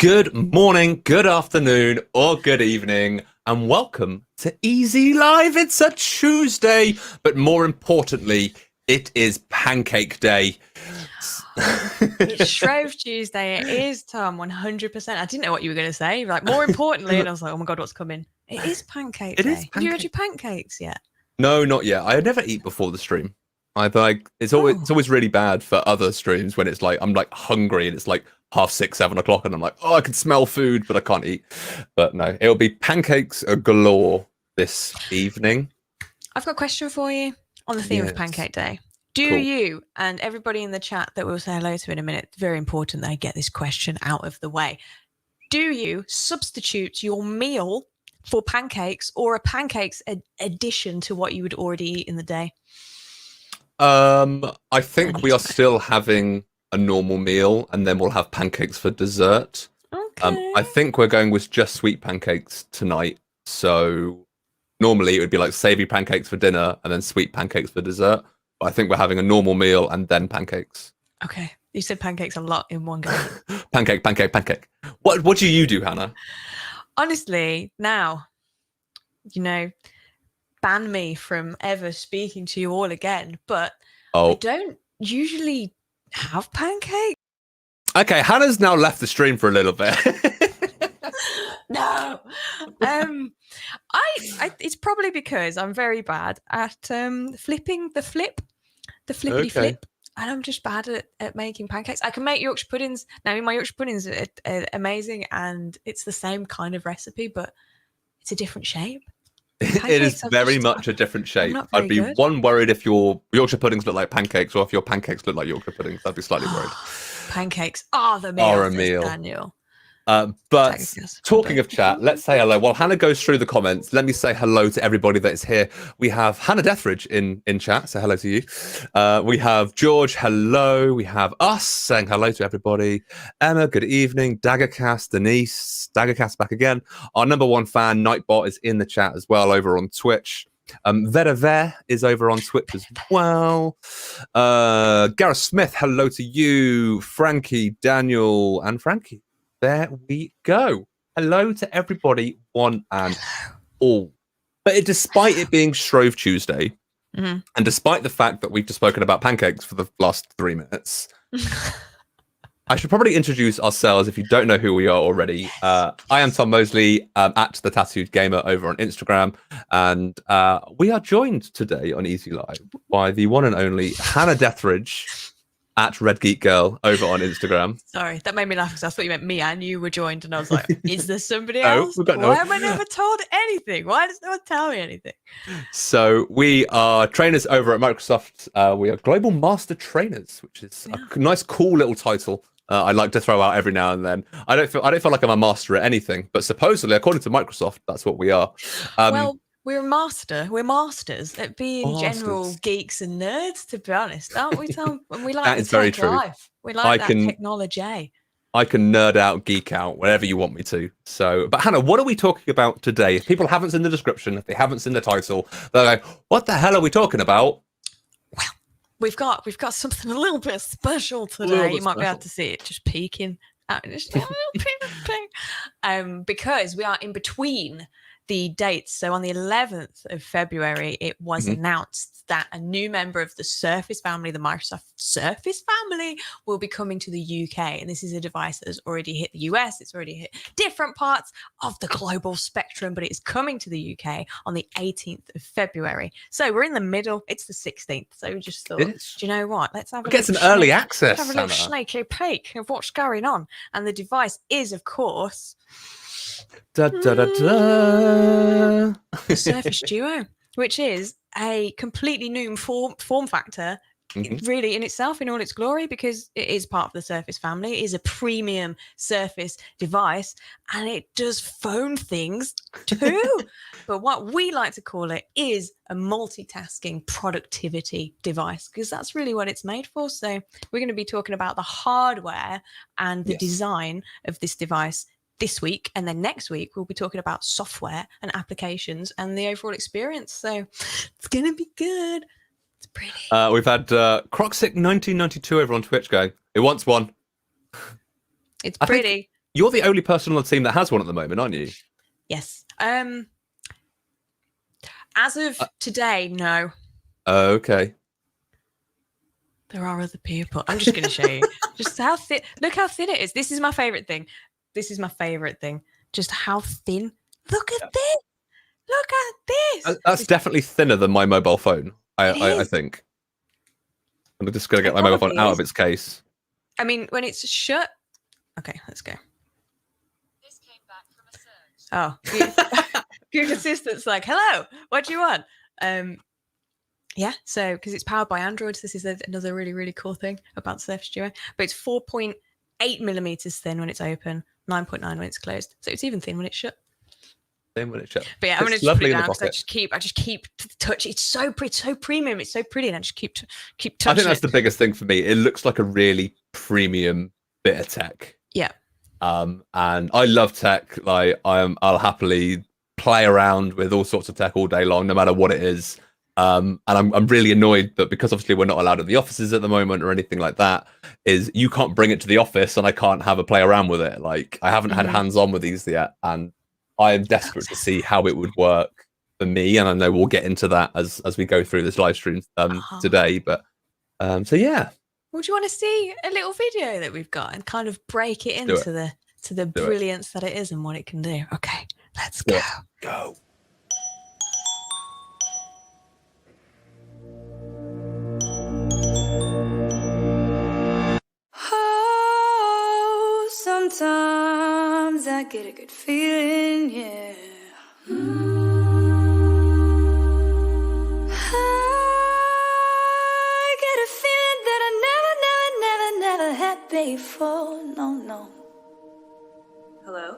Good morning, good afternoon, or good evening, and welcome to Easy Live. It's a Tuesday, but more importantly, it is Pancake Day. It's Shrove Tuesday. It is, Tom, 100%. I didn't know what you were going to say. Like, more importantly, and I was like, oh my God, what's coming? It is Pancake Day. Have you had your pancakes yet? No, not yet. I never eat before the stream. I like it's always really bad for other streams when it's like I'm like hungry and it's like 6:30, 7 o'clock and I'm like, oh, I can smell food, but I can't eat. But no, it'll be pancakes galore this evening. I've got a question for you on the theme of Pancake Day. Do you, and everybody in the chat that we'll say hello to in a minute, very important that I get this question out of the way. Do you substitute your meal for pancakes or a pancakes addition to what you would already eat in the day? I think we are still having a normal meal and then we'll have pancakes for dessert. Okay. I think we're going with just sweet pancakes tonight. So normally it would be like savory pancakes for dinner and then sweet pancakes for dessert. But I think we're having a normal meal and then pancakes. Okay. You said pancakes a lot in one go. Pancake. What do you do, Hannah? Honestly, now, ban me from ever speaking to you all again, but I don't usually have pancakes. Okay, Hannah's now left the stream for a little bit. No. It's probably because I'm very bad at flipping the flippity flip. And I'm just bad at making pancakes. I can make Yorkshire puddings. Now, my Yorkshire puddings are amazing, and it's the same kind of recipe, but it's a different shape. It is very much a different shape. I'd be worried if your Yorkshire puddings look like pancakes, or if your pancakes look like Yorkshire puddings. I'd be slightly worried. Pancakes are the meal, Daniel. But talking of chat, let's say hello. While Hannah goes through the comments, let me say hello to everybody that is here. We have Hannah Deathridge in chat, so hello to you. We have George, hello. We have us saying hello to everybody. Emma, good evening. Daggercast, Denise, Daggercast back again. Our number one fan, Nightbot, is in the chat as well over on Twitch. Vera is over on Twitch as well. Gareth Smith, hello to you. Frankie, Daniel, and Frankie. There we go. Hello to everybody, one and all. But despite it being Shrove Tuesday, and despite the fact that we've just spoken about pancakes for the last 3 minutes, I should probably introduce ourselves if you don't know who we are already. I am Tom Mosley, at The Tattooed Gamer over on Instagram, and we are joined today on Easy Live by the one and only Hannah Deathridge at Red Geek Girl over on Instagram. Sorry, that made me laugh because I thought you meant me and you were joined, and I was like, is there somebody else? Why am I never told anything? Why does no one tell me anything? So we are trainers over at Microsoft. We are Global Master Trainers, which is a nice, cool little title. I like to throw out every now and then. I don't feel like I'm a master at anything, but supposedly, according to Microsoft, that's what we are. Well, we're masters at being general geeks and nerds, to be honest, aren't we, Tom? And we like that is very true. Life. We like technology. I can nerd out, geek out, whatever you want me to. So, but Hannah, what are we talking about today? If people haven't seen the description, if they haven't seen the title, they're like, what the hell are we talking about? Well, we've got something a little bit special today. You might be able to see it just peeking out. Just a little peek. Because we are in between the dates. So on the 11th of February, it was announced that a new member of the Surface family, the Microsoft Surface family, will be coming to the UK. And this is a device that has already hit the US. It's already hit different parts of the global spectrum, but it is coming to the UK on the 18th of February. So we're in the middle. It's the 16th. So we just thought, do you know what? Let's have get some early access. Have a little snaky peek of what's going on. And the device is, of course, the Surface Duo, which is a completely new form factor, really in itself, in all its glory, because it is part of the Surface family. It is a premium Surface device, and it does phone things too. But what we like to call it is a multitasking productivity device, because that's really what it's made for. So we're going to be talking about the hardware and the design of this device this week, and then next week we'll be talking about software and applications and the overall experience. So it's gonna be good. It's pretty. We've had Croxic 1992 over on Twitch going, it wants one. It's pretty. You're the only person on the team that has one at the moment, aren't you? Yes. As of today, no. Okay. There are other people. I'm just going to show you just how thin. Look how thin it is. This is my favorite thing. This is my favorite thing. Just how thin. Look at this. Look at this. That's definitely thinner than my mobile phone. I think. I'm just going to get my mobile phone out of its case. I mean, when it's shut. Okay, let's go. This came back from a search. Oh, Google Assistant's like, hello, what do you want? Yeah, so because it's powered by Android, this is another really, really cool thing about the Surface Duo. But it's 4.8 millimeters thin when it's open, 9.9 when it's closed. So it's even thin when it's shut. Thin when it's shut. But yeah, I'm going to put it down because I just keep touching. It's so pretty, so premium. It's so pretty, and I just keep touching. I think that's the biggest thing for me. It looks like a really premium bit of tech. Yeah. And I love tech. Like I'll happily play around with all sorts of tech all day long, no matter what it is. And I'm really annoyed that because obviously we're not allowed at the offices at the moment or anything like that, is you can't bring it to the office and I can't have a play around with it. Like I haven't had hands on with these yet, and I am desperate to see how it would work for me. And I know we'll get into that as we go through this live stream today. But so yeah. Would you want to see a little video that we've got and kind of break it into the brilliance that it is and what it can do? Okay, let's go. Go. Oh, sometimes I get a good feeling, yeah. I get a feeling that I never had before. No. Hello?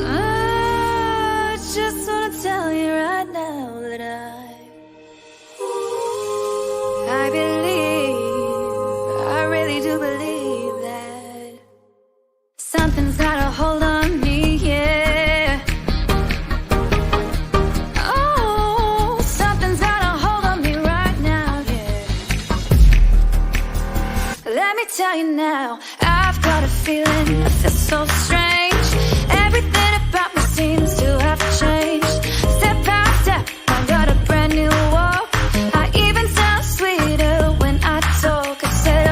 I just wanna tell you right now that I really do believe that something's got a hold on me, yeah. Oh, something's got a hold on me right now, yeah. Let me tell you now, I've got a feeling, I feel so strange. Everything about me seems to have changed. Step by step, I got a brand new walk. I even sound sweeter when I talk. I said,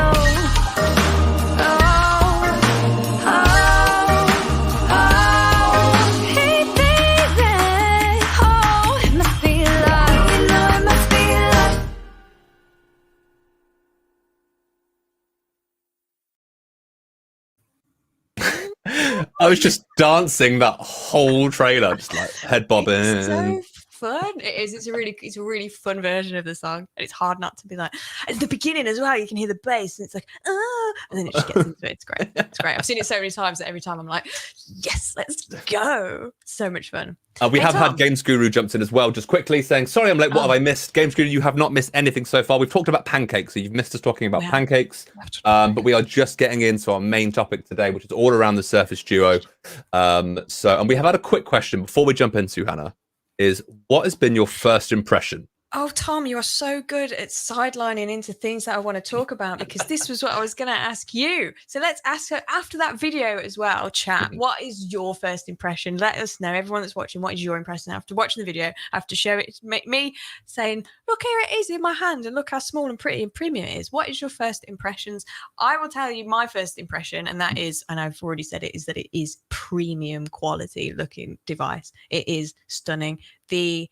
hey baby, oh, it must be love, you know it must be love. I was just dancing that whole trailer, just like head bobbing. It's so fun. It is. It's a really fun version of the song, and it's hard not to be like. At the beginning as well, you can hear the bass, and it's like, and then it just gets into it. It's great. It's great. I've seen it so many times that every time I'm like, yes, let's go. So much fun. We have had Games Guru jumped in as well, just quickly saying, sorry, I'm late. What have I missed? Games Guru, you have not missed anything so far. We've talked about pancakes, so you've missed us talking about pancakes. But we are just getting into our main topic today, which is all around the Surface Duo. And we have had a quick question before we jump into, Hannah, is what has been your first impression? Oh, Tom, you are so good at sidelining into things that I want to talk about, because this was what I was going to ask you. So let's ask her after that video as well, chat. What is your first impression? Let us know, everyone that's watching, what is your impression after watching the video, after showing it, me saying, look, here it is in my hand, and look how small and pretty and premium it is. What is your first impressions? I will tell you my first impression, and that is, and I've already said it, is that it is premium quality looking device. It is stunning. The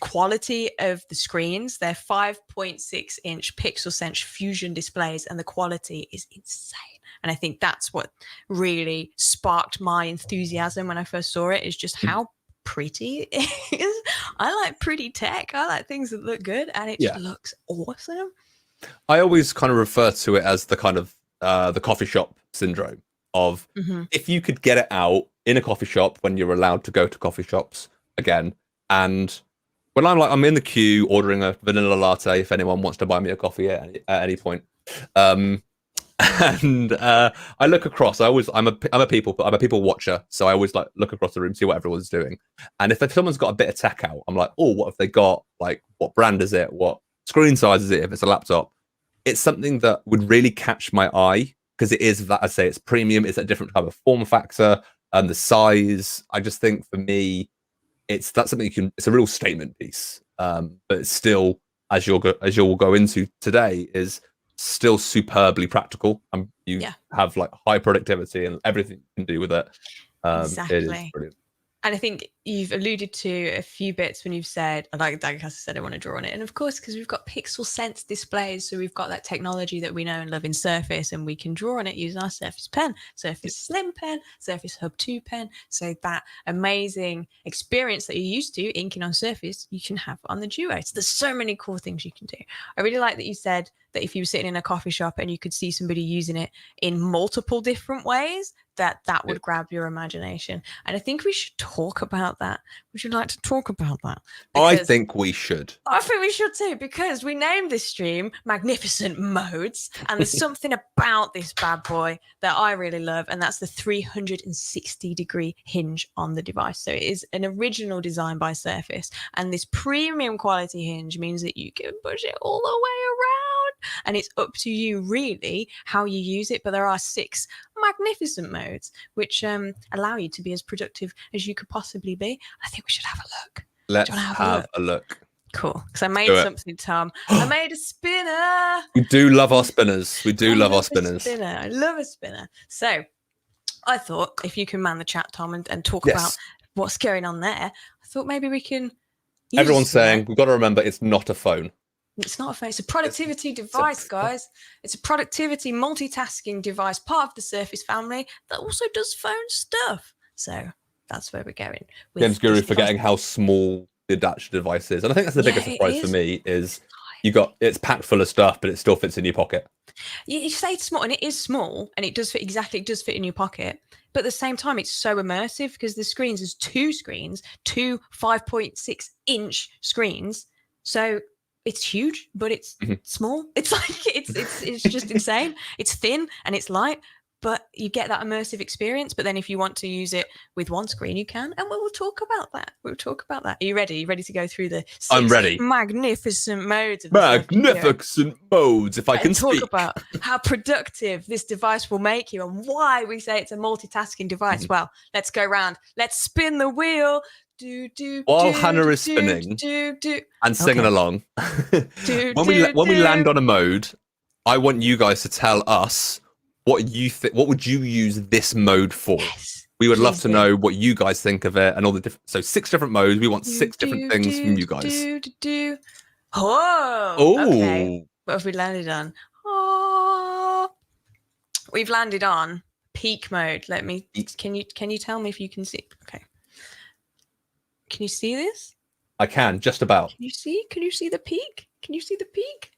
quality of the screens, they're 5.6 inch Pixel Sense Fusion displays, and the quality is insane. And I think that's what really sparked my enthusiasm when I first saw it, is just how pretty it is. I like pretty tech. I like things that look good, and it just looks awesome. I always kind of refer to it as the kind of the coffee shop syndrome of if you could get it out in a coffee shop when you're allowed to go to coffee shops again, and when I'm in the queue ordering a vanilla latte, if anyone wants to buy me a coffee at any point, and I look across. I'm a people watcher, so I always like look across the room, see what everyone's doing, and if someone's got a bit of tech out, I'm like, oh, what have they got? Like, what brand is it? What screen size is it? If it's a laptop, it's something that would really catch my eye because it is that I say it's premium. It's a different type of form factor and the size. I just think for me, that's something it's a real statement piece. But it's still, as you'll go into today, is still superbly practical. You have like high productivity and everything you can do with it. Exactly. It is brilliant. And I think you've alluded to a few bits when you've said, like I said, I want to draw on it. And of course, because we've got Pixel Sense displays, so we've got that technology that we know and love in Surface, and we can draw on it using our Surface Pen, Surface Slim Pen, Surface Hub 2 Pen. So that amazing experience that you're used to inking on Surface, you can have on the Duo. So there's so many cool things you can do. I really like that you said that if you were sitting in a coffee shop and you could see somebody using it in multiple different ways, that would grab your imagination. And I think we should talk about that. Would you like to talk about that? I think we should. I think we should too, because we named this stream Magnificent Modes, and there's something about this bad boy that I really love, and that's the 360-degree hinge on the device. So it is an original design by Surface, and this premium quality hinge means that you can push it all the way around, and it's up to you really how you use it. But there are 6 magnificent modes which allow you to be as productive as you could possibly be. I think we should have a look. Let's have a look. Cool, because I made something, Tom. I made a spinner. We do love our spinners. We do love our spinners. I love a spinner. So I thought if you can man the chat, Tom, and talk about what's going on there, I thought maybe we can. Everyone's saying we've got to remember it's not a phone. It's not a phone. It's a productivity device, guys. It's a productivity multitasking device, part of the Surface family that also does phone stuff. So that's where we're going. Games Guru forgetting how small the adapter device is, and I think that's the biggest surprise for me is it's packed full of stuff, but it still fits in your pocket. You say it's small, and it is small, and it does fit it does fit in your pocket. But at the same time, it's so immersive because the screens is 2 screens, 2 5.6-inch screens. So it's huge, but it's small. It's like it's just insane. It's thin and it's light, but you get that immersive experience. But then if you want to use it with one screen, you can, and we'll talk about that. Are you ready? Are you ready to go through the 6 I'm ready. Magnificent modes? Magnificent modes, if I can talk speak. about how productive this device will make you and why we say it's a multitasking device. Well, let's go round. Let's spin the wheel. While Hannah is spinning and singing along, when we land on a mode, I want you guys to tell us what you think. What would you use this mode for? Yes, we would love to know what you guys think of it and all the different. So 6 different modes. We want 6 different things from you guys. Oh, okay. What have we landed on? Oh, we've landed on peak mode. Can you tell me if you can see? Okay. Can you see this? I can, just about. Can you see the peak? Can you see the peak?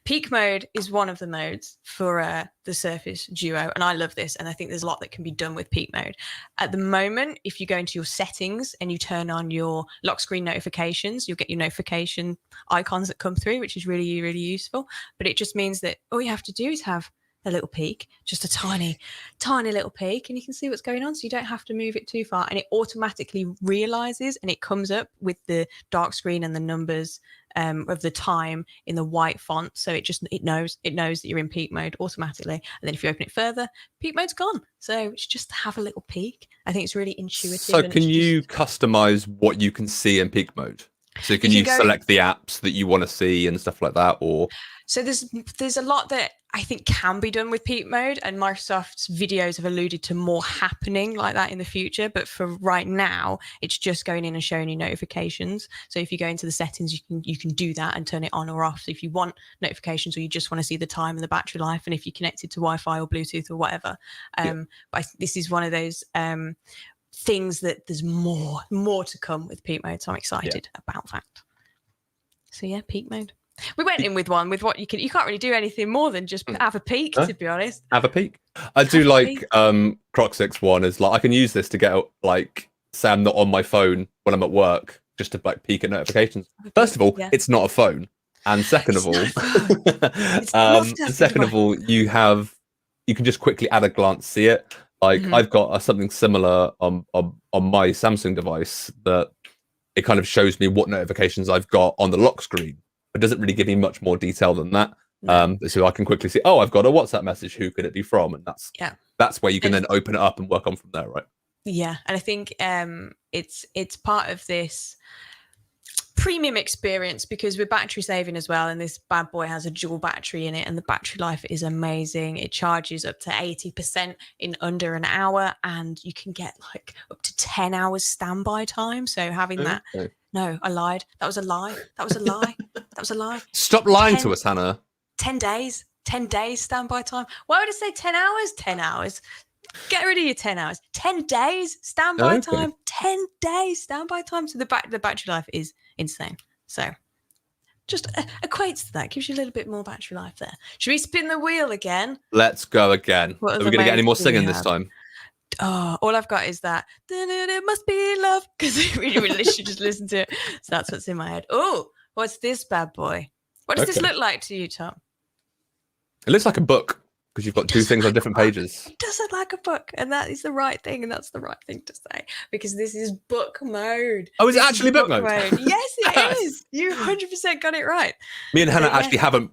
Peak mode is one of the modes for the Surface Duo, and I love this, and I think there's a lot that can be done with peak mode. At the moment, if you go into your settings and you turn on your lock screen notifications, you'll get your notification icons that come through, which is really, really useful. But it just means that all you have to do is have a little peek, just a tiny little peek, and you can see what's going on, so you don't have to move it too far, and it automatically realizes and it comes up with the dark screen and the numbers of the time in the white font, so it knows that you're in peak mode automatically. And then if you open it further, peak mode's gone. So it's just to have a little peek. I think it's really intuitive. So can you customize what you can see in peak mode? So can you select the apps that you want to see and stuff like that? Or so there's a lot that I think can be done with peak mode, and Microsoft's videos have alluded to more happening like that in the future. But for right now, it's just going in and showing you notifications. So if you go into the settings, you can do that and turn it on or off. So if you want notifications or you just want to see the time and the battery life, and if you're connected to Wi-Fi or Bluetooth or whatever. But this is one of those things that there's more to come with peak mode. So I'm excited about that. So yeah, peak mode. We went in with what you can't really do anything more than just have a peek, to be honest. Have a peek. I do like Croc6 one is like I can use this to get like say I'm not on my phone when I'm at work, just to like peek at notifications. First of all, it's not a phone. And second of all, you can just quickly at a glance see it. Like I've got something similar on my Samsung device that it kind of shows me what notifications I've got on the lock screen. It doesn't really give me much more detail than that. So I can quickly see, oh, I've got a WhatsApp message. Who could it be from? And that's where you can then open it up and work on from there, right? Yeah, and I think it's part of this premium experience because we're battery saving as well, and this bad boy has a dual battery in it, and the battery life is amazing. It charges up to 80% in under an hour, and you can get like up to 10 hours standby time. So having that, no, I lied. That was a lie. That was a lie. That was a lie. Stop lying to us, Hannah. 10 days standby time. Why would I say 10 hours? 10 hours. Get rid of your 10 hours. 10 days standby time. 10 days standby time. So the battery life is insane. So just equates to that. Gives you a little bit more battery life there. Should we spin the wheel again? Let's go again. Are we going to get any more singing this time? Oh, all I've got is that. It must be love. Because we literally just listen to it. So that's what's in my head. Oh, what's this bad boy? What does this look like to you, Tom? It looks like a book. Because you've got two things on different pages. It does look like a book, and that is the right thing, and that's the right thing to say, because this is book mode. Oh, is it actually book mode? Yes, it is. You 100% got it right. Me and Hannah actually haven't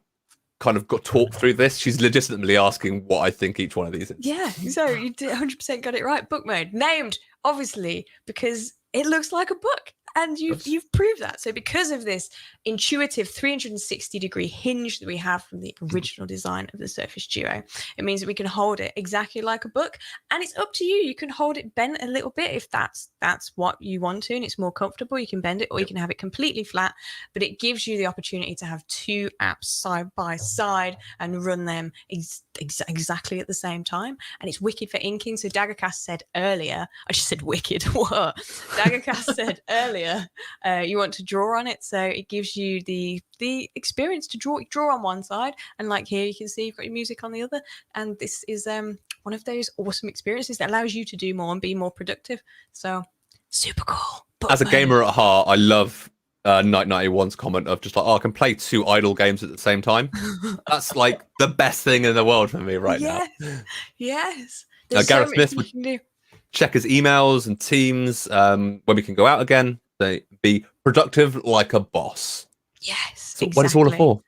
kind of got talked through this. She's legitimately asking what I think each one of these is. Yeah, so you 100% got it right. Book mode. Named, obviously, because it looks like a book. And you've proved that. So because of this intuitive 360-degree hinge that we have from the original design of the Surface Duo, it means that we can hold it exactly like a book. And it's up to you. You can hold it bent a little bit if that's what you want to, and it's more comfortable. You can bend it, or you can have it completely flat. But it gives you the opportunity to have two apps side by side and run them exactly at the same time. And it's wicked for inking. So Daggercast said earlier, I just said wicked. What? Daggercast said earlier, you want to draw on it, so it gives you the experience to draw on one side, and like here you can see you've got your music on the other, and this is one of those awesome experiences that allows you to do more and be more productive. So super cool. As a gamer at heart, I love Night 91's comment of just like, oh, I can play two idle games at the same time. That's like the best thing in the world for me right now. Yes. Gareth Smith would check his emails and Teams when we can go out again. So be productive like a boss. Yes, so exactly. What it's all for.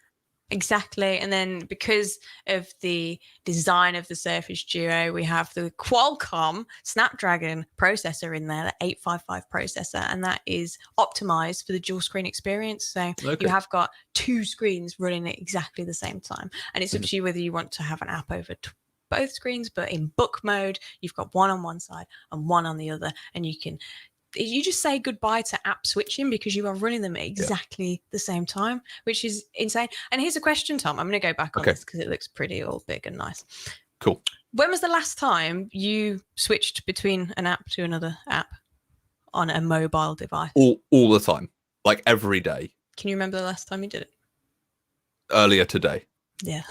Exactly. And then because of the design of the Surface Duo, we have the Qualcomm Snapdragon processor in there, the 855 processor, and that is optimized for the dual screen experience. So you have got two screens running at exactly the same time. And it's up to you whether you want to have an app over both screens, but in book mode, you've got one on one side and one on the other, and you just say goodbye to app switching because you are running them at exactly the same time, which is insane. And here's a question, Tom. I'm going to go back on this because it looks pretty all big and nice. Cool. When was the last time you switched between an app to another app on a mobile device? All the time, like every day. Can you remember the last time you did it? Earlier today. Yeah.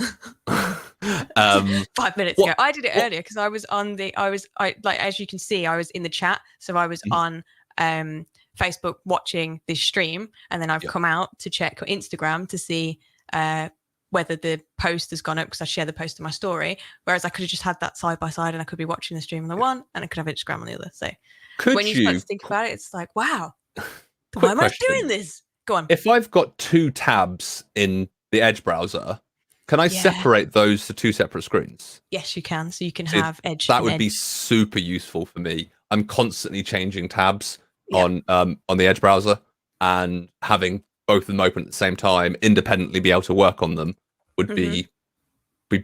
5 minutes ago. I did it earlier because I was as you can see, I was in the chat. So I was on Facebook watching this stream, and then I've come out to check Instagram to see whether the post has gone up, because I share the post in my story, whereas I could have just had that side by side, and I could be watching the stream on the one and I could have Instagram on the other. So when you start to think about it, it's like, wow, why am I doing this? Go on. If I've got two tabs in the Edge browser, can I separate those to two separate screens? Yes, you can. So you can have Edge. That would be super useful for me. I'm constantly changing tabs on the Edge browser, and having both of them open at the same time, independently be able to work on them would be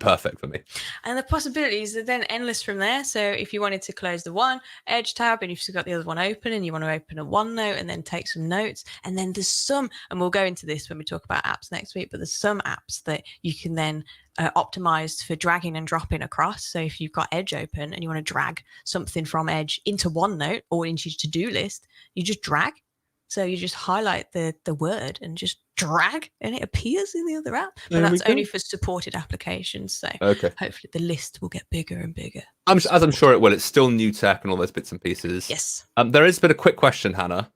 perfect for me. And the possibilities are then endless from there. So if you wanted to close the one Edge tab and you've still got the other one open and you want to open a OneNote and then take some notes, and then there's some, and we'll go into this when we talk about apps next week, but there's some apps that you can then optimize for dragging and dropping across. So if you've got Edge open and you want to drag something from Edge into OneNote or into your to-do list, you just drag. So you just highlight the word and just drag, and it appears in the other app. But that's only for supported applications. So hopefully the list will get bigger and bigger. As I'm sure it will. It's still new tech and all those bits and pieces. Yes. There is a bit of quick question, Hannah,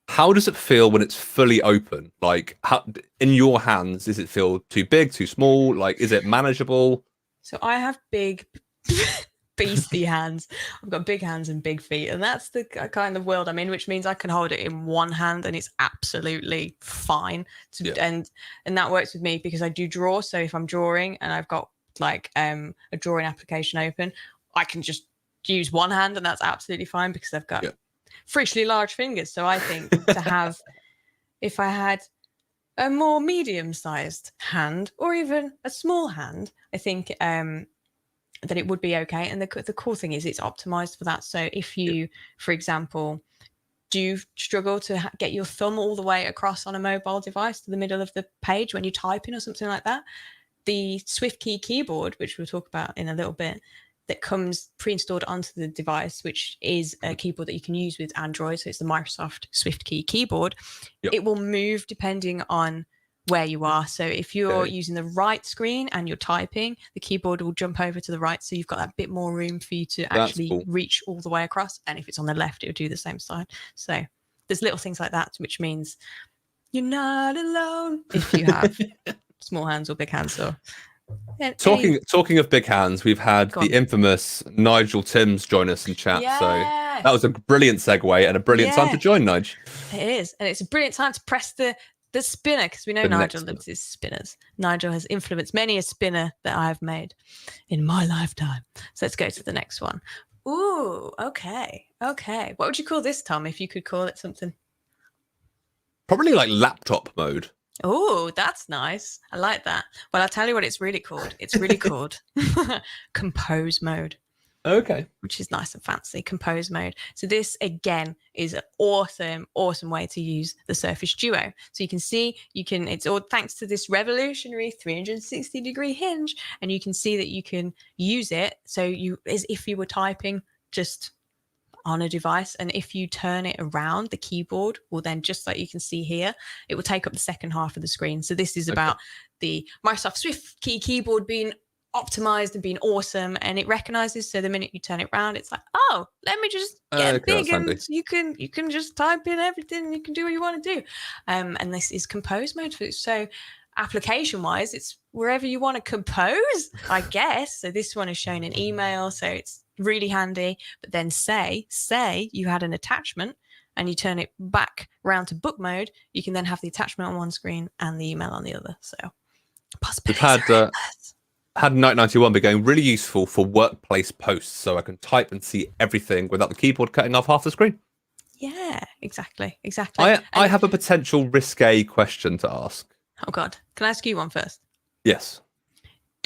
how does it feel when it's fully open? Like, how, in your hands, does it feel too big, too small? Like, is it manageable? So I have big beastly hands. I've got big hands and big feet, and that's the kind of world I'm in, which means I can hold it in one hand and it's absolutely fine. And that works with me because I do draw. So if I'm drawing and I've got like a drawing application open, I can just use one hand and that's absolutely fine because I've got freakishly large fingers. So I think to have, if I had a more medium-sized hand or even a small hand, I think that it would be okay. And the cool thing is it's optimized for that. So if you, for example, do struggle to get your thumb all the way across on a mobile device to the middle of the page when you're typing or something like that, the SwiftKey keyboard, which we'll talk about in a little bit, that comes pre-installed onto the device, which is a keyboard that you can use with Android. So it's the Microsoft SwiftKey keyboard. It will move depending on where you are. So if you're using the right screen and you're typing, the keyboard will jump over to the right. So you've got that bit more room for you to actually reach all the way across. And if it's on the left, it'll do the same side. So there's little things like that, which means you're not alone if you have small hands or big hands. Or talking of big hands, we've had the infamous Nigel Timms join us in chat. So that was a brilliant segue and a brilliant time to join, Nige. It is. And it's a brilliant time to press the spinner, because we know Nigel loves his spinners. Nigel has influenced many a spinner that I've made in my lifetime. So let's go to the next one. Ooh, okay. What would you call this, Tom, if you could call it something? Probably like laptop mode. Oh, that's nice. I like that. Well, I'll tell you what it's really called. It's really called compose mode. Okay. Which is nice and fancy, compose mode. So this, again, is an awesome way to use the Surface Duo. So you can see, it's all thanks to this revolutionary 360-degree hinge, and you can see that you can use it. So as if you were typing just on a device, and if you turn it around, the keyboard will then, just like you can see here, it will take up the second half of the screen. So this is about the Microsoft SwiftKey keyboard being optimized and being awesome, and it recognizes. So the minute you turn it around, it's like, oh, let me just get big, and you can just type in everything, and you can do what you want to do. And this is compose mode. So application wise, it's wherever you want to compose, I guess. So this one is shown in email, so it's really handy. But then say you had an attachment and you turn it back around to book mode, you can then have the attachment on one screen and the email on the other. So possibilities. Had Night 91 be going really useful for workplace posts, so I can type and see everything without the keyboard cutting off half the screen. Yeah, exactly. I have a potential risque question to ask. Oh God, can I ask you one first? Yes.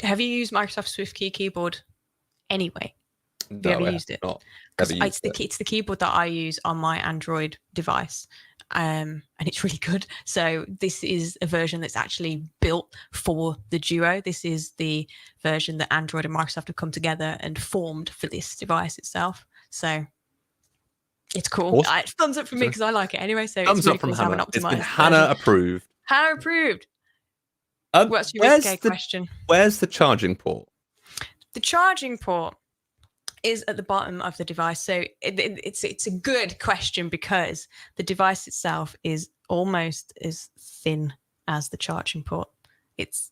Have you used Microsoft SwiftKey keyboard anyway? Have you ever used it? It's the keyboard that I use on my Android device. And it's really good. So this is a version that's actually built for the Duo. This is the version that Android and Microsoft have come together and formed for this device itself. So it's cool. Awesome. Thumbs up for me because I like it anyway. So thumbs it's really up from cool Hannah. It's been Hannah approved. Hannah approved. What's your risque question? Where's the charging port? The charging port is at the bottom of the device. So it's a good question because the device itself is almost as thin as the charging port. It's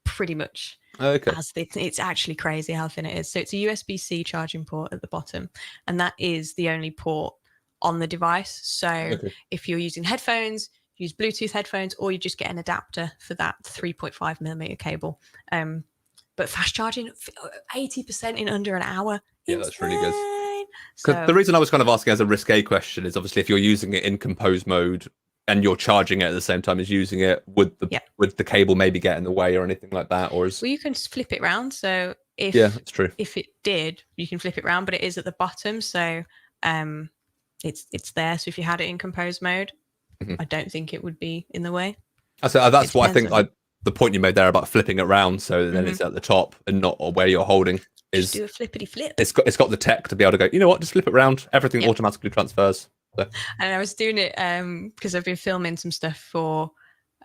pretty much as thin. It's actually crazy how thin it is. So it's a USB-C charging port at the bottom, and that is the only port on the device. So if you're using headphones, use Bluetooth headphones, or you just get an adapter for that 3.5 millimeter cable. But fast charging, 80% in under an hour. Yeah, that's really good. Because the reason I was kind of asking as a risque question is obviously if you're using it in compose mode and you're charging it at the same time as using it, would the cable maybe get in the way or anything like that? Or well, you can flip it around. So that's true. If it did, you can flip it around, but it is at the bottom. So it's there. So if you had it in compose mode, I don't think it would be in the way. So that's why I think the point you made there about flipping it around so then it's at the top and not where you're holding is just do a flippity flip. It's got the tech to be able to go, you know what, just flip it around. Everything automatically transfers. So. And I was doing it because I've been filming some stuff for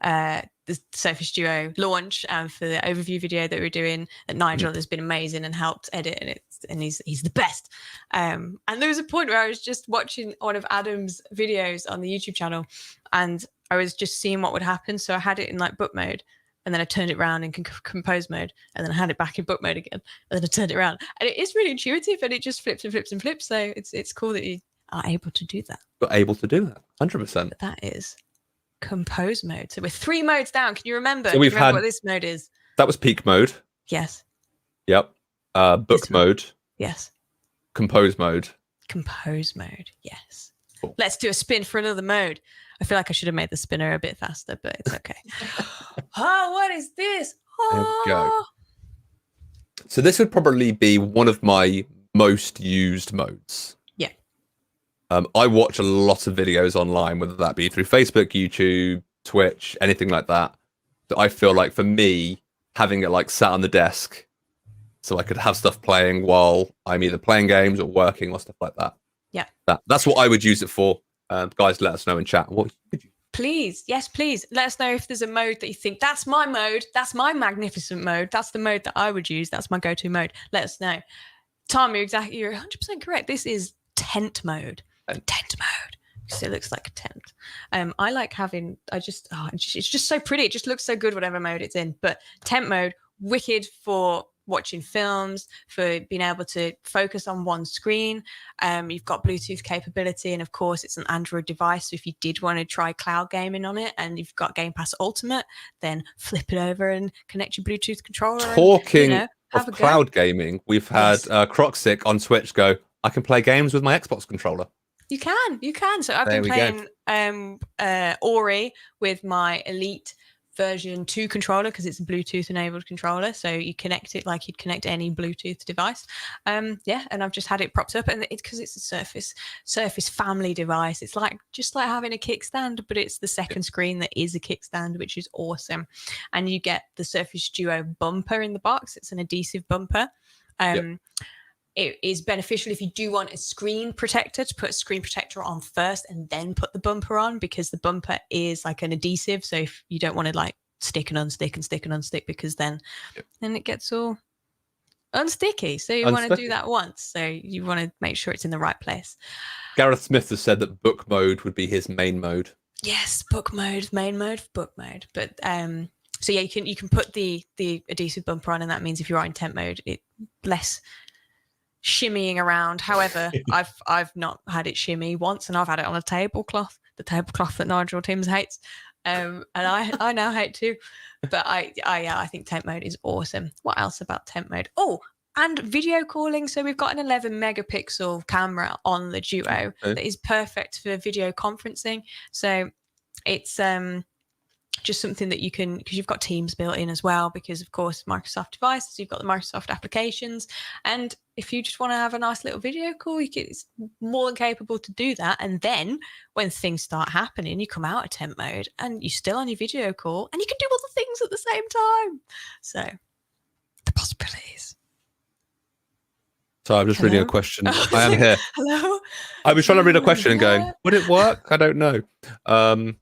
the Surface Duo launch and for the overview video that we're doing. That Nigel has been amazing and helped edit, and he's the best. And there was a point where I was just watching one of Adam's videos on the YouTube channel, and I was just seeing what would happen. So I had it in like book mode. and then I turned it around in compose mode, and then I had it back in book mode again, and then I turned it around, and it is really intuitive, and it just flips and flips and flips. So it's cool that you are able to do that. You're able to do that, 100%. But that is compose mode. So we're 3 modes down. Can you remember? So we've remember had what this mode is? That was peak mode. Yes. Yep. Book mode. Yes. Compose mode. Compose mode. Yes. Cool. Let's do a spin for another mode. I feel like I should have made the spinner a bit faster, but it's okay. Oh, what is this? There we go. Oh. So this would probably be one of my most used modes. Yeah. I watch a lot of videos online, whether that be through Facebook, YouTube, Twitch, anything like that. That I feel like for me, having it like sat on the desk, so I could have stuff playing while I'm either playing games or working or stuff like that. Yeah. That's what I would use it for. Guys, let us know in chat. What would you? Please, yes, please. Let us know if there's a mode that you think that's my mode. That's my magnificent mode. That's the mode that I would use. That's my go-to mode. Let us know. Tom, you're 100% correct. This is tent mode. Tent mode. Because it looks like a tent. I like having. It's just so pretty. It just looks so good, whatever mode it's in. But tent mode, wicked for watching films, for being able to focus on one screen. You've got Bluetooth capability, and of course it's an Android device, so if you did want to try cloud gaming on it and you've got Game Pass Ultimate, then flip it over and connect your Bluetooth controller. Talking and, of cloud gaming, we've had Croxic on Twitch go, I can play games with my Xbox controller. You can. So I've been playing Ori with my Elite version 2 controller, because it's a Bluetooth enabled controller, so you connect it like you'd connect any Bluetooth device. And I've just had it propped up, and it's because it's a Surface family device. It's just like having a kickstand, but it's the second screen that is a kickstand, which is awesome. And you get the Surface Duo bumper in the box. It's an adhesive bumper. It is beneficial if you do want a screen protector, to put a screen protector on first and then put the bumper on, because the bumper is like an adhesive. So if you don't want to like stick and unstick and stick and unstick, because then it gets all unsticky. So you want to do that once. So you want to make sure it's in the right place. Gareth Smith has said that book mode would be his main mode. Yes, book mode, main mode, book mode. But so yeah, you can put the adhesive bumper on, and that means if you're in tent mode, it less shimmying around. However, I've not had it shimmy once, and I've had it on a tablecloth, the tablecloth that Nigel Timms hates, and I now hate too. But I think tent mode is awesome. What else about tent mode? Oh, and video calling. So we've got an 11 megapixel camera on the Duo that is perfect for video conferencing. So it's just something that you can, because you've got Teams built in as well, because of course Microsoft devices, you've got the Microsoft applications, and if you just want to have a nice little video call, it's more than capable to do that. And then when things start happening, you come out of tent mode and you're still on your video call, and you can do other things at the same time. So the possibilities. So I'm just reading a question. I am here. Hello. I was trying to read a question and going, would it work? I don't know. I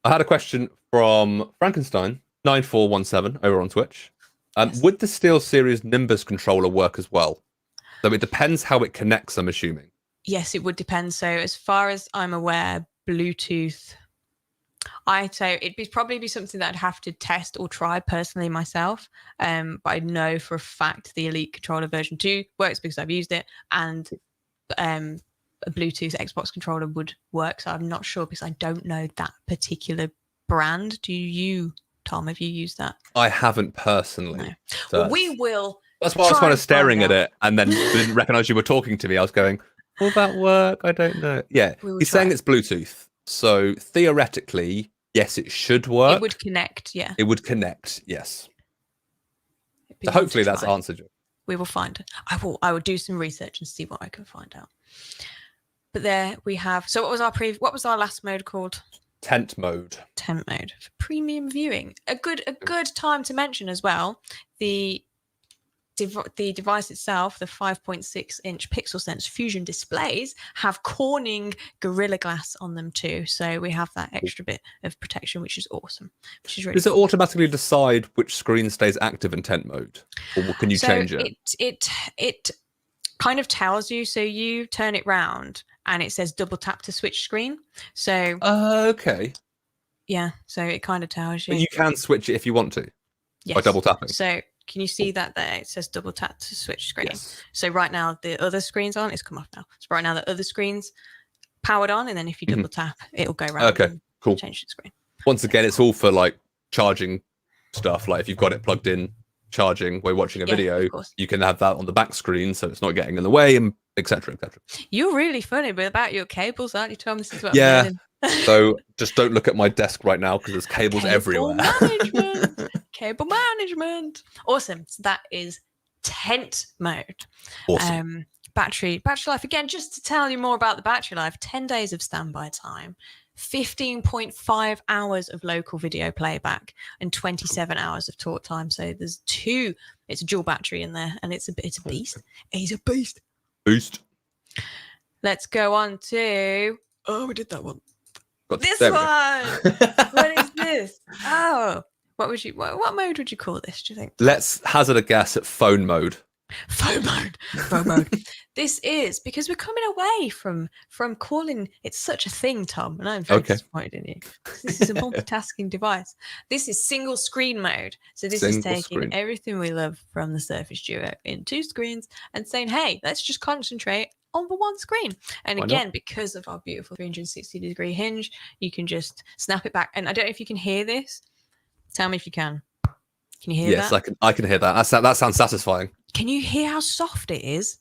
had a question from Frankenstein 9417 over on Twitch. Yes. Would the SteelSeries Nimbus controller work as well? So it depends how it connects, I'm assuming. Yes, it would depend. So as far as I'm aware, Bluetooth, I'd say it'd probably be something that I'd have to test or try personally myself. But I know for a fact the Elite controller version 2 works because I've used it, and a Bluetooth Xbox controller would work. So I'm not sure, because I don't know that particular brand. Do you, Tom? Have you used that? I haven't personally. No. So well, we will. That's why I was kind of staring at it, and then didn't recognize you were talking to me. I was going, will that work? I don't know. Yeah, he's saying it's Bluetooth. So theoretically, yes, it should work. It would connect, yeah. It would connect, yes. So hopefully that's answered you. We will find it. I will do some research and see what I can find out. But there we have. So what was our last mode called? Tent mode. Tent mode for premium viewing. A good time to mention as well. The device itself, the 5.6-inch PixelSense Fusion displays, have Corning Gorilla Glass on them too. So we have that extra bit of protection, which is awesome. Which is really Does it automatically decide which screen stays active in tent mode, or can you change it? It kind of tells you. So you turn it round and it says double tap to switch screen. So okay. Yeah, so it kind of tells you. But you can switch it if you want to by double tapping. So can you see that there? It says double tap to switch screen. Yes. So right now the other screen's on. It's come off now. So right now the other screen's powered on, and then if you double tap, it'll go around. Okay, and cool. Change the screen. Once again, it's all for like charging stuff. Like if you've got it plugged in, charging while watching a video, you can have that on the back screen, so it's not getting in the way, and etc. etc. You're really funny about your cables, aren't you, Tom? This is what yeah. I'm learning. So just don't look at my desk right now because there's cables everywhere. Cable management. Awesome. So that is tent mode. Awesome. Battery life. Again, just to tell you more about the battery life, 10 days of standby time, 15.5 hours of local video playback, and 27 hours of talk time. So there's it's a dual battery in there, and it's a beast. He's a beast. Boost. Let's go on to we did that one. This one. What is this? Oh, what mode would you call this, do you think? Let's hazard a guess at phone mode. Phone mode. This is because we're coming away from calling it such a thing, Tom, and I'm very disappointed in you. This is a multitasking device. This is single screen mode. So this is taking everything we love from the Surface Duo in 2 screens and saying, hey, let's just concentrate on the one screen. And again, because of our beautiful 360-degree hinge, you can just snap it back. And I don't know if you can hear this. Tell me if you can. Can you hear that? Yes, I can hear that. That sounds satisfying. Can you hear how soft it is?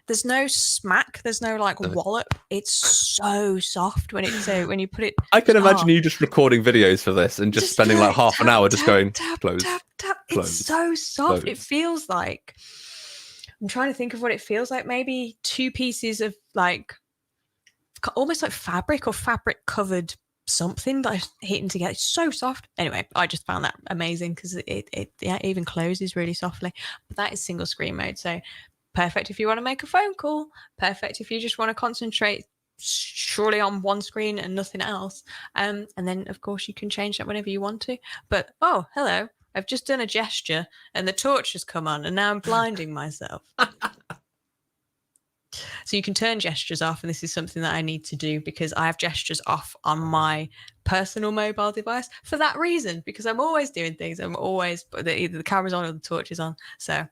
There's no smack. There's no like wallop. It's so soft when you put it. I can imagine you just recording videos for this and just spending like half an hour just going close. Tap. It's so soft. It feels like. I'm trying to think of what it feels like. Maybe 2 pieces of like almost like fabric or fabric covered something that I hitting together. It's so soft. Anyway, I just found that amazing because it even closes really softly. But that is single screen mode. So perfect if you want to make a phone call. Perfect if you just want to concentrate surely on one screen and nothing else. And then of course you can change that whenever you want to. But oh, hello. I've just done a gesture and the torch has come on and now I'm blinding myself. So you can turn gestures off, and this is something that I need to do because I have gestures off on my personal mobile device for that reason, because I'm always doing things. I'm always either the camera's on or the torch is on. So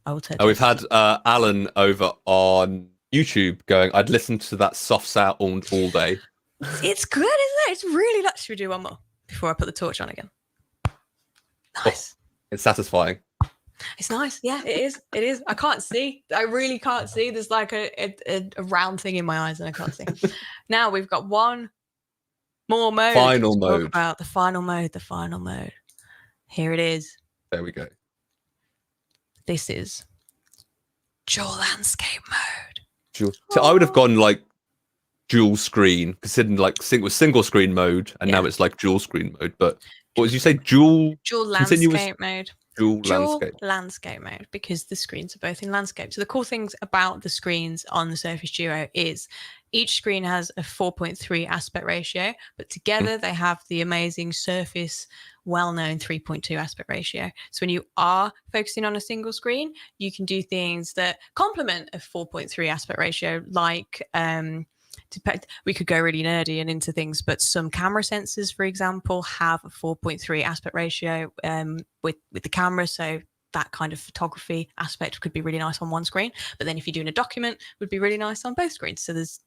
I will turn. We've had Alan over on YouTube going, I'd listen to that soft sound all day. It's good, isn't it? It's really nice. Should we do one more before I put the torch on again? Nice. Oh, it's satisfying. It's nice. Yeah, it is. It is. I can't see. I really can't see. There's like a round thing in my eyes and I can't see. Now we've got one more mode. Final mode. About the final mode. The final mode. Here it is. There we go. This is dual landscape mode. So I would have gone like dual screen, considering like was single screen mode, and now it's like dual screen mode. But what did you say? Dual landscape mode. Dual landscape mode, because the screens are both in landscape. So the cool things about the screens on the Surface Duo is each screen has a 4.3 aspect ratio, but together they have the amazing Surface well-known 3.2 aspect ratio. So when you are focusing on a single screen, you can do things that complement a 4.3 aspect ratio, like we could go really nerdy and into things, but some camera sensors, for example, have a 4.3 aspect ratio with the camera. So that kind of photography aspect could be really nice on one screen. But then if you're doing a document, it would be really nice on both screens. So there's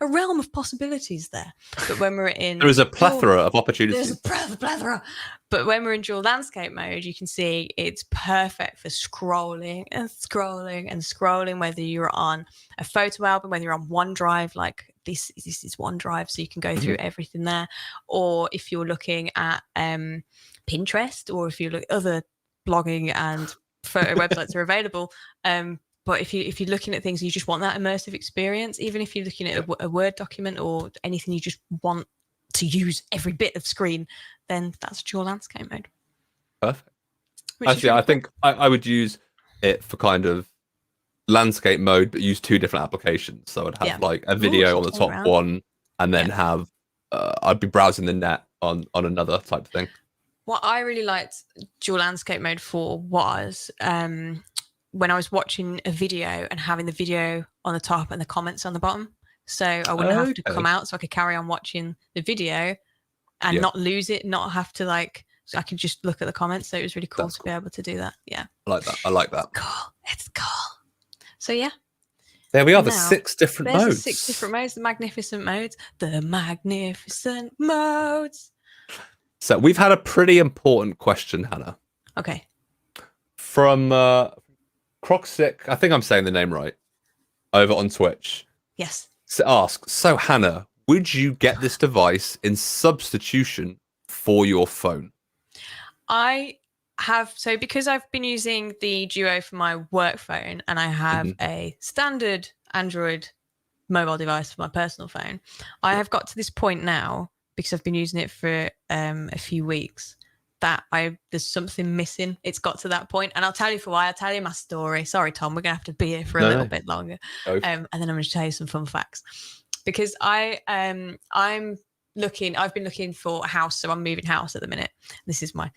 a realm of possibilities there. But when we're in... there is a plethora of opportunities. There's a plethora. But when we're in dual landscape mode, you can see it's perfect for scrolling and scrolling and scrolling, whether you're on a photo album, whether you're on OneDrive, like this is OneDrive, so you can go through everything there. Or if you're looking at Pinterest, or if you look other blogging and photo websites are available. But if you're looking at things, you just want that immersive experience, even if you're looking at a Word document or anything, you just want to use every bit of screen, then that's dual landscape mode. Perfect. Actually, I think I would use it for kind of landscape mode, but use 2 different applications. So I'd have like a video on the top one, and then have I'd be browsing the net on another type of thing. What I really liked dual landscape mode for was when I was watching a video and having the video on the top and the comments on the bottom. So I wouldn't have to come out, so I could carry on watching the video and not lose it, not have to like. So I could just look at the comments. So it was really cool to be able to do that. Yeah, I like that. I like that. It's cool. So yeah. There we are, the 6 different modes. The 6 different modes, the magnificent modes. The magnificent modes. So we've had a pretty important question, Hannah. Okay. From Croxic, I think I'm saying the name right, over on Twitch. Yes. So Hannah, would you get this device in substitution for your phone? Because I've been using the Duo for my work phone and I have a standard Android mobile device for my personal phone, I have got to this point now, because I've been using it for a few weeks, that there's something missing. It's got to that point, and I'll tell you for why. I'll tell you my story. Sorry, Tom, we're gonna have to be here for a little bit longer, and then I'm gonna tell you some fun facts, because I've been looking for a house, so I'm moving house at the minute. This is my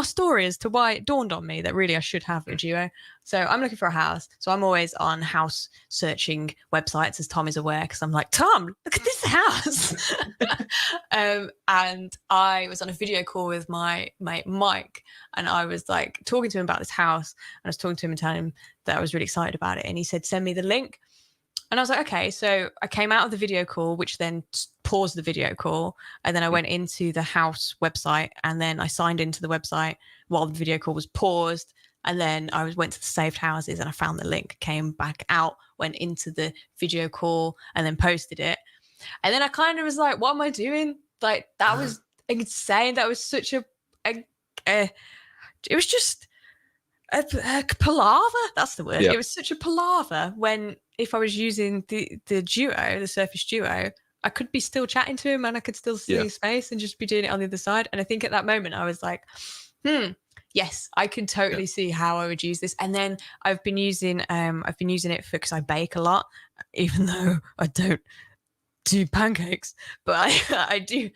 story as to why it dawned on me that really I should have a Duo. So I'm looking for a house. So I'm always on house searching websites, as Tom is aware, because I'm like, Tom, look at this house. And I was on a video call with my mate Mike, and I was like talking to him about this house, and I was talking to him and telling him that I was really excited about it, and he said, send me the link. And I was like, okay. So I came out of the video call, which then paused the video call. And then I went into the house website, and then I signed into the website while the video call was paused. And then I went to the saved houses and I found the link, came back out, went into the video call, and then posted it. And then I kind of was like, what am I doing? Like, that was insane. That was such it was just a palaver. That's the word. Yeah. It was such a palaver when, if I was using the Duo, the Surface Duo, I could be still chatting to him and I could still see his face and just be doing it on the other side. And I think at that moment I was like, yes, I can totally see how I would use this. And then I've been using it because I bake a lot, even though I don't do pancakes, but I do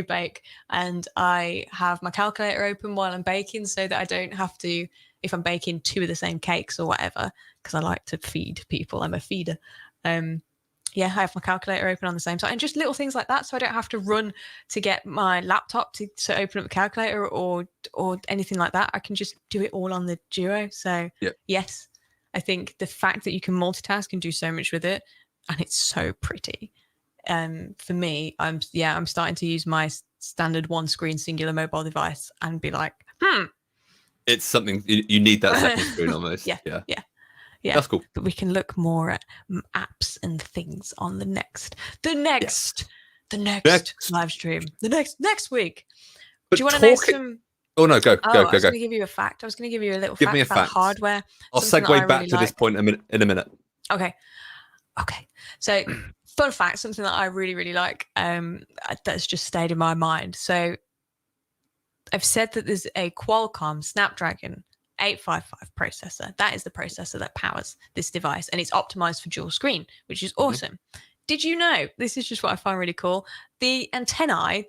bake, and I have my calculator open while I'm baking so that I don't have to, if I'm baking 2 of the same cakes or whatever, because I like to feed people. I'm a feeder. I have my calculator open on the same side, and just little things like that, so I don't have to run to get my laptop to open up the calculator or anything like that. I can just do it all on the Duo. So yes, I think the fact that you can multitask and do so much with it, and it's so pretty. For me, I'm starting to use my standard one screen singular mobile device and be like, it's something you need that second screen almost. Yeah. That's cool. But we can look more at apps and things on the next live stream, the next week. But do you want to know some? Oh no, go. I was going to give you a fact. I was going to give you a little fact about hardware. I'll segue back to this point in a minute. Okay. So, fun fact, something that I really, really like, that's just stayed in my mind. So, I've said that there's a Qualcomm Snapdragon 855 processor. That is the processor that powers this device, and it's optimized for dual screen, which is awesome. Did you know, this is just what I find really cool, the antennae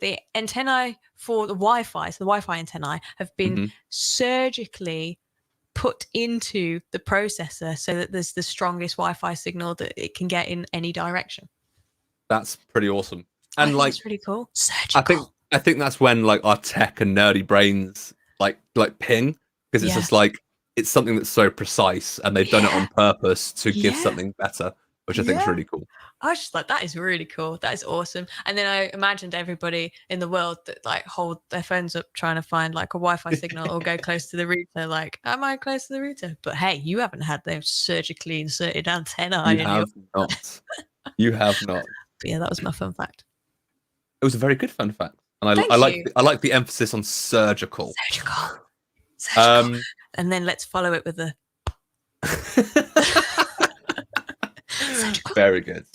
for the Wi-Fi, so the Wi-Fi antennae have been surgically put into the processor so that there's the strongest Wi-Fi signal that it can get in any direction. That's pretty awesome. And that's really cool. Surgical. I think that's when like our tech and nerdy brains like ping, because it's just like, it's something that's so precise, and they've done it on purpose to give something better, which I think is really cool. I was just like, that is really cool. That is awesome. And then I imagined everybody in the world that like hold their phones up trying to find like a Wi-Fi signal or go close to the router. Like, am I close to the router? But hey, you haven't had those surgically inserted antennae. You have not. You have not. But yeah, that was my fun fact. It was a very good fun fact, and I like the emphasis on surgical. Surgical. And then let's follow it with the. Very good.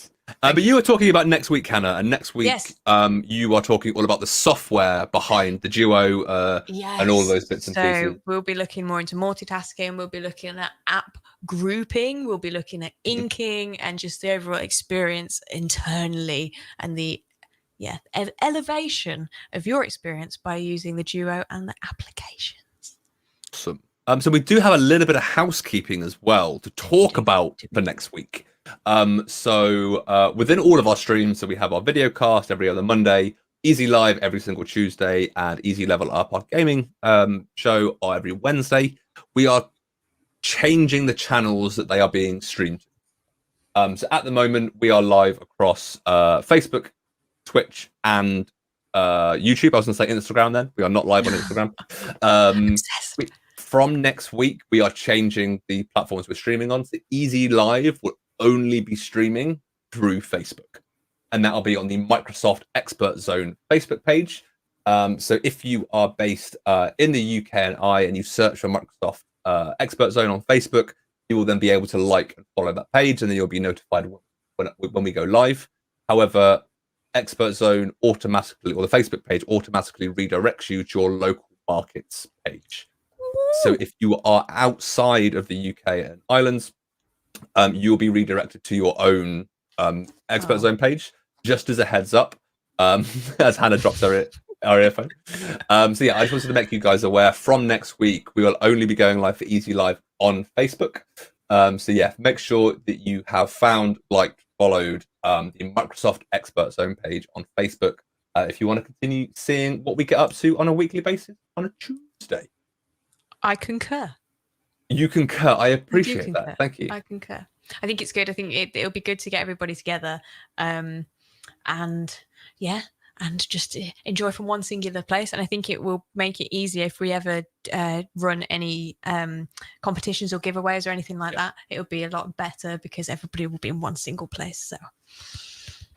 But you were talking about next week, Hannah, and next week you are talking all about the software behind the Duo and all those bits and pieces. So we'll be looking more into multitasking. We'll be looking at app grouping. We'll be looking at inking and just the overall experience internally, and the elevation of your experience by using the Duo and the applications. Awesome. So we do have a little bit of housekeeping as well to talk about for next week. So within all of our streams, so we have our video cast every other Monday. Easy Live every single Tuesday, and Easy Level Up, our gaming show, every Wednesday. We are changing the channels that they are being streamed. So at the moment, we are live across Facebook, Twitch, and YouTube. I was going to say Instagram then. We are not live on Instagram. From next week, we are changing the platforms we're streaming on. So Easy Live will only be streaming through Facebook. And that'll be on the Microsoft Expert Zone Facebook page. So if you are based in the UK and you search for Microsoft Expert Zone on Facebook, you will then be able to like and follow that page, and then you'll be notified when we go live. However, Expert Zone automatically, or the Facebook page automatically redirects you to your local markets page. So if you are outside of the UK and Ireland, you'll be redirected to your own Expert Zone page. Just as a heads up, as Hannah drops her earphone. So yeah, I just wanted to make you guys aware. From next week, we will only be going live for Easy Live on Facebook. So yeah, make sure that you have found, liked, followed the Microsoft Expert Zone page on Facebook if you want to continue seeing what we get up to on a weekly basis on a Tuesday. I concur. You concur. I appreciate that. Thank you. I concur. I think it's good. I think it'll be good to get everybody together. And just enjoy from one singular place. And I think it will make it easier if we ever run any competitions or giveaways or anything like that. It'll be a lot better because everybody will be in one single place. So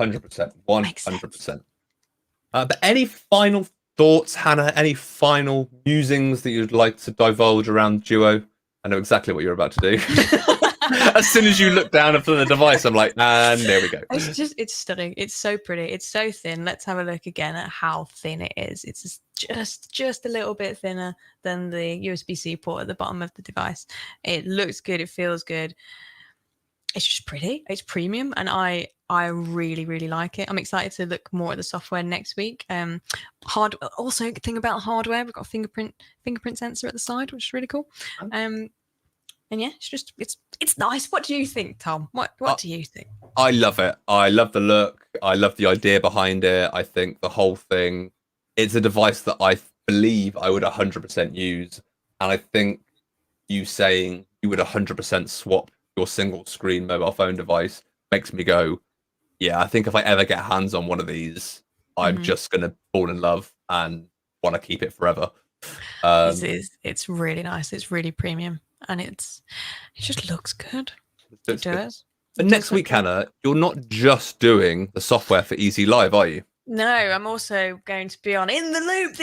100%, 100%. But any final thoughts, Hannah? Any final musings that you'd like to divulge around Duo? I know exactly what you're about to do. As soon as you look down after the device, I'm like, and there we go. It's stunning. It's so pretty. It's so thin. Let's have a look again at how thin it is. It's just a little bit thinner than the USB-C port at the bottom of the device. It looks good. It feels good. It's just pretty. It's premium, and I really, really like it. I'm excited to look more at the software next week. Also, thing about hardware, we've got a fingerprint sensor at the side, which is really cool. And yeah, it's nice. What do you think, Tom? What do you think? I love it. I love the look. I love the idea behind it. I think the whole thing, it's a device that I believe I would 100% use. And I think you saying you would 100% swap your single screen mobile phone device makes me go, yeah, I think if I ever get hands on one of these, I'm just going to fall in love and want to keep it forever. It's really nice. It's really premium. And it just looks good. It does. But next week, Hannah, you're not just doing the software for Easy Live, are you? No, I'm also going to be on In the Loop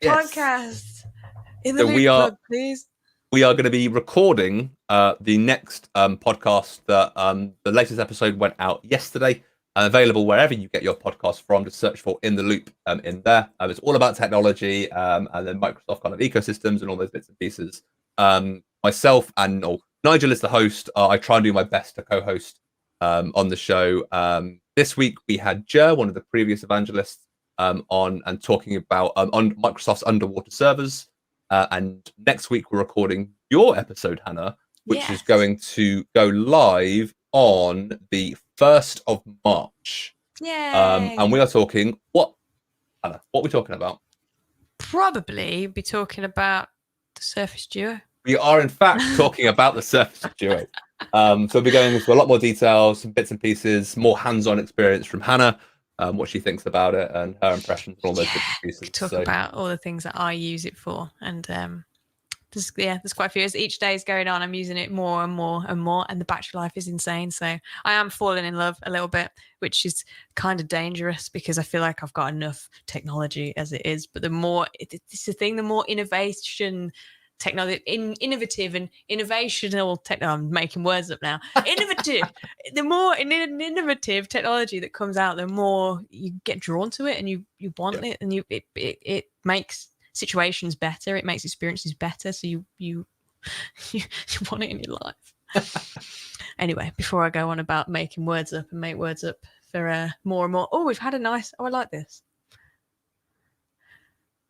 podcast. In the Loop, plug, please. We are going to be recording the next podcast that the latest episode went out yesterday. Available wherever you get your podcast from. Just search for In the Loop in there. It's all about technology and then Microsoft kind of ecosystems and all those bits and pieces. Myself and Nigel is the host. I try and do my best to co-host on the show. This week we had Jer, one of the previous evangelists, on and talking about on Microsoft's underwater servers. And next week we're recording your episode, Hannah, which is going to go live on the 1st of March. Yay! And we are talking Hannah, what are we talking about? Probably be talking about the Surface Duo. We are, in fact, talking about the Surface Duo. So we'll be going into a lot more details, some bits and pieces, more hands-on experience from Hannah, what she thinks about it and her impressions and all those bits and pieces. Talk about all the things that I use it for. And there's quite a few. As each day is going on, I'm using it more and more and more, and the battery life is insane. So I am falling in love a little bit, which is kind of dangerous because I feel like I've got enough technology as it is. But the more, it's the thing, the more innovative and innovational I'm making words up now. Innovative. The more innovative technology that comes out, the more you get drawn to it and you want it, and it makes situations better. It makes experiences better. So you want it in your life. Anyway, before I go on about making words up and make words up for more and more. Oh, we've had I like this.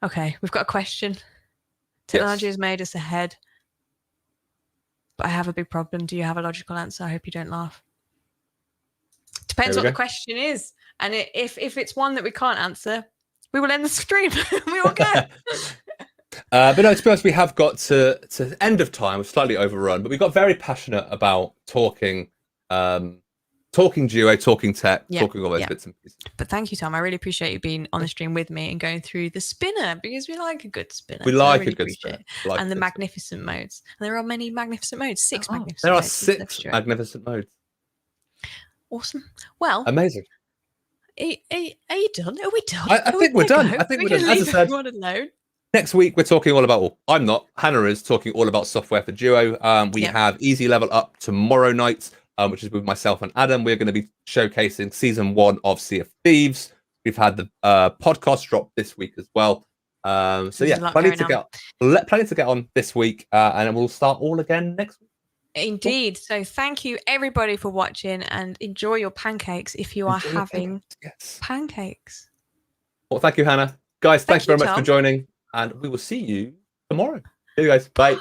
Okay, we've got a question. Technology has made us ahead, but I have a big problem. Do you have a logical answer? I hope you don't laugh. Depends what the question is. And if it's one that we can't answer, we will end the stream. We will go. But no, to be honest, we have got to the end of time. We've slightly overrun, but we got very passionate about talking duo, talking tech, talking all those bits and pieces. But thank you, Tom. I really appreciate you being on the stream with me and going through the spinner, because we like a good spinner. We like a good spinner. And the magnificent modes. And there are many magnificent modes. 6 magnificent modes. There are 6 magnificent modes. Awesome. Well, amazing. Are you done? Are we done? I think we're done. I think we're done. As I said, alone? Next week we're talking all about. Well, I'm not. Hannah is talking all about software for Duo. We have Easy Level Up tomorrow night, which is with myself and Adam. We're going to be showcasing season 1 of Sea of Thieves. We've had the podcast drop this week as well. So yeah, plenty to get on this week, and we'll start all again next week. Indeed. So thank you everybody for watching, and enjoy your pancakes if you are having pancakes. Well, thank you, Hannah. Guys, thanks very much for joining, and we will see you tomorrow. See you guys. Bye.